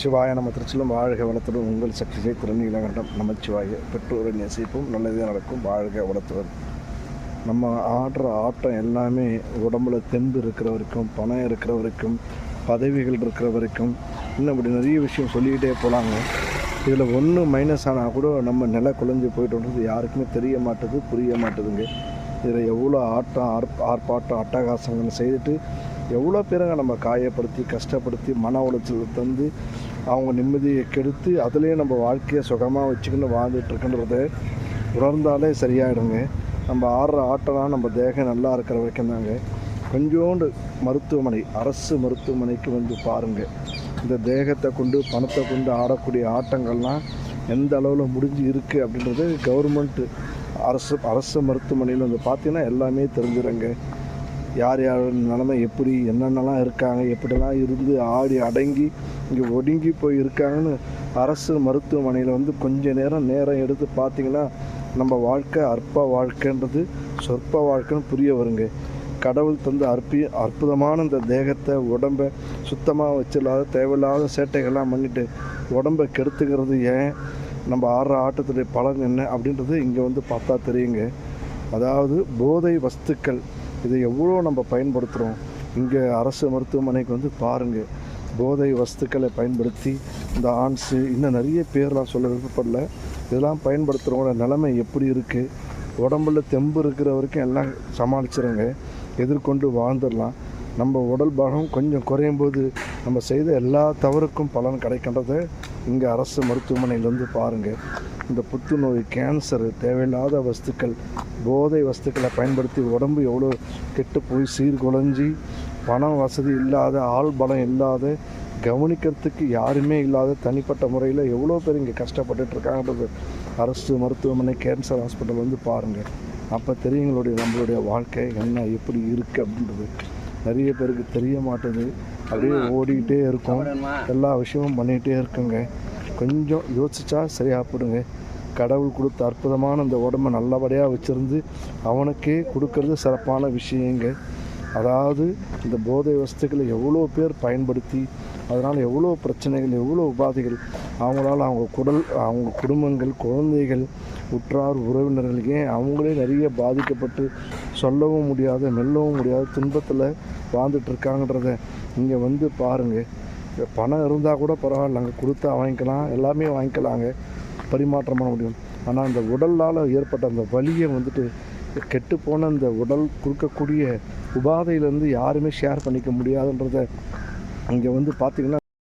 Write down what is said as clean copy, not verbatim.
சிவாய நம்ம திருச்சிலும் வாழ்க வளத்துடன் உங்கள் சக்தி ஜெய் திருநீலகண்டம் நமச்சிவாய பெற்றோரை நேசிப்போம், நல்லதே நடக்கும், வாழ்க வளத்துடன். நம்ம ஆடுற ஆட்டம் எல்லாமே உடம்புல தெம்பு இருக்கிற வரைக்கும், பணம் இருக்கிற வரைக்கும், பதவிகள் இருக்கிற வரைக்கும், இன்னும் இப்படி நிறைய விஷயம் சொல்லிக்கிட்டே போகலாங்க. இதில் ஒன்று மைனஸ் ஆனால் கூட நம்ம நிலை குலைஞ்சி போய்ட்டு யாருக்குமே தெரிய மாட்டுது, புரிய மாட்டுதுங்க. இதில் எவ்வளோ ஆட்டம் ஆர்ப்பாட்டம் அட்டகாசங்கள் செய்துட்டு எவ்வளோ பேருங்க நம்ம காயப்படுத்தி கஷ்டப்படுத்தி மன உளைச்சல் தந்து அவங்க நிம்மதியை கெடுத்து அதுலேயே நம்ம வாழ்க்கையை சுகமாக வச்சுக்கின்னு வாழ்ந்துட்டுருக்குன்றத உணர்ந்தாலே சரியாயிடுங்க. நம்ம ஆடுற ஆட்டம்லாம் நம்ம தேகம் நல்லா இருக்கிற வரைக்கும் தாங்க. கொஞ்சோண்டு மருத்துவமனை, அரசு மருத்துவமனைக்கு வந்து பாருங்கள். இந்த தேகத்தை கொண்டு பணத்தை கொண்டு ஆடக்கூடிய ஆட்டங்கள்லாம் எந்த அளவில் முடிஞ்சு இருக்குது அப்படின்றது கவர்மெண்ட்டு அரசு மருத்துவமனையில் வந்து பார்த்திங்கன்னா எல்லாமே தெரிஞ்சிடுங்க. யார் யார் நிலைமை எப்படி என்னென்னலாம் இருக்காங்க, எப்படிலாம் இருந்து ஆடி அடங்கி இங்கே ஒடுங்கி போய் இருக்காங்கன்னு அரசு மருத்துவமனையில் வந்து கொஞ்சம் நேரம் எடுத்து பார்த்திங்கன்னா நம்ம வாழ்க்கை அற்ப வாழ்க்கைன்றது சொற்ப வாழ்க்கைன்னு புரிய வருங்க. கடவுள் தந்து அற்புதமான இந்த தேகத்தை உடம்பை சுத்தமாக வச்சிடாத தேவையில்லாத சேட்டைகள்லாம் பண்ணிட்டு உடம்பை கெடுத்துக்கிறது ஏன், நம்ம ஆடுற ஆட்டத்துடைய பலன் என்ன அப்படின்றது இங்கே வந்து பார்த்தா தெரியுங்க. அதாவது போதை வஸ்துக்கள் இதை எவ்வளோ நம்ம பயன்படுத்துகிறோம். இங்கே அரசு மருத்துவமனைக்கு வந்து பாருங்கள், போதை வஸ்துக்களை பயன்படுத்தி இந்த ஆன்ஸு இன்னும் நிறைய பேர்லாம் சொல்ல விருப்பப்படல, இதெல்லாம் பயன்படுத்துகிறவங்களோட நிலைமை எப்படி இருக்குது. உடம்புல தெம்பு இருக்கிற வரைக்கும் எல்லாம் சமாளிச்சிருங்க, எதிர்கொண்டு வாழ்ந்துடலாம். நம்ம உடல் பாகம் கொஞ்சம் குறையும் போது நம்ம செய்த எல்லா தவறுக்கும் பலன் கிடைக்கின்றதை இங்கே அரசு மருத்துவமனையில் வந்து பாருங்கள். இந்த புற்றுநோய், கேன்சரு, தேவையில்லாத வஸ்துக்கள், போதை வஸ்துக்களை பயன்படுத்தி உடம்பு எவ்வளோ கெட்டு போய் சீர்குலைஞ்சி பணம் வசதி இல்லாத, ஆள் பலம் இல்லாத, கவனிக்கிறதுக்கு யாருமே இல்லாத தனிப்பட்ட முறையில் எவ்வளோ பேர் இங்கே கஷ்டப்பட்டுட்ருக்காங்கன்றது அரசு மருத்துவமனை கேன்சர் ஹாஸ்பிட்டல் வந்து பாருங்கள். அப்போ தெரியுங்களுடைய நம்மளுடைய வாழ்க்கை என்ன எப்படி இருக்குது அப்படின்றது நிறைய பேருக்கு தெரிய மாட்டேது. அப்படியே ஓடிக்கிட்டே இருக்கும், எல்லா விஷயமும் பண்ணிகிட்டே இருக்குங்க. கொஞ்சம் யோசிச்சா சரியாக போடுங்க. கடவுள் கொடுத்த அற்புதமான இந்த உடம்பை நல்லபடியாக வச்சுருந்து அவனுக்கே கொடுக்கறது சிறப்பான விஷயங்க. அதாவது இந்த போதை வஸ்துக்களை எவ்வளோ பேர் பயன்படுத்தி அதனால் எவ்வளோ பிரச்சனைகள், எவ்வளோ உபாதைகள் அவங்களால அவங்க குடும்பங்கள், குழந்தைகள், உற்றார் உறவினர்கள், ஏன் அவங்களே நிறைய பாதிக்கப்பட்டு சொல்லவும் முடியாத, மெல்லவும் முடியாத துன்பத்தில் வாழ்ந்துட்டுருக்காங்கன்றத இங்கே வந்து பாருங்கள். பணம் இருந்தால் கூட பரவாயில்ல, அங்கே கொடுத்தா வாங்கிக்கலாம், எல்லாமே வாங்கிக்கலாங்க, பரிமாற்றம் பண்ண முடியும். ஆனால் இந்த உடலால் ஏற்பட்ட அந்த வலியை வந்துட்டு கெட்டுப்போன இந்த உடல் கொடுக்கக்கூடிய உபாதையிலேருந்து யாருமே ஷேர் பண்ணிக்க முடியாதுன்றத இங்கே வந்து பார்த்திங்கன்னா